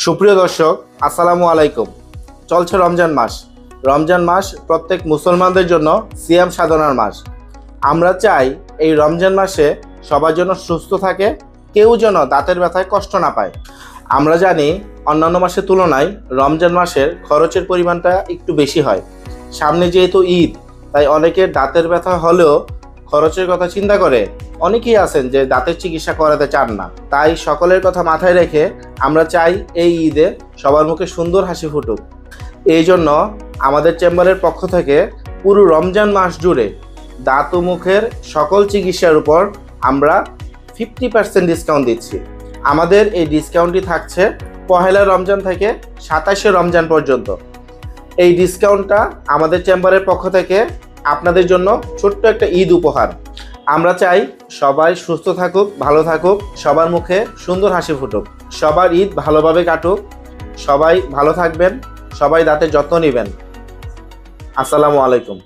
সুপ্রিয় দর্শক, আসসালামু আলাইকুম। চলছে রমজান মাস। রমজান মাস প্রত্যেক মুসলমানদের জন্য সিয়াম সাধনার মাস। আমরা চাই এই রমজান মাসে সবার জন্য সুস্থ থাকে, কেউ যেন দাঁতের ব্যথায় কষ্ট না পায়। আমরা জানি অন্যান্য মাসের তুলনায় রমজান মাসের খরচের পরিমাণটা একটু বেশি হয়। সামনে যেহেতু ঈদ, তাই অনেকের দাঁতের ব্যথা হলেও খরচের কথা চিন্তা করে অনেকেই আছেন যে দাঁতের চিকিৎসা করাতে চান না। তাই সকলের কথা মাথায় রেখে আমরা চাই এই ঈদে সবার মুখে সুন্দর হাসি ফুটুক। এই জন্য আমাদের চেম্বারের পক্ষ থেকে পুরো রমজান মাস জুড়ে দাঁত ও মুখের সকল চিকিৎসার উপর আমরা 50% ডিসকাউন্ট দিচ্ছি। আমাদের এই ডিসকাউন্টটি থাকছে পহেলা রমজান থেকে 27শে রমজান পর্যন্ত। এই ডিসকাউন্টটা আমাদের চেম্বারের পক্ষ থেকে আপনাদের জন্য ছোট্ট একটা ঈদ উপহার। আমরা চাই সবাই সুস্থ থাকুক, ভালো থাকুক, সবার মুখে সুন্দর হাসি ফুটুক, সবার ঈদ ভালোভাবে কাটুক। সবাই ভালো থাকবেন, সবাই দাঁতের যত্ন নেবেন। আসসালামু আলাইকুম।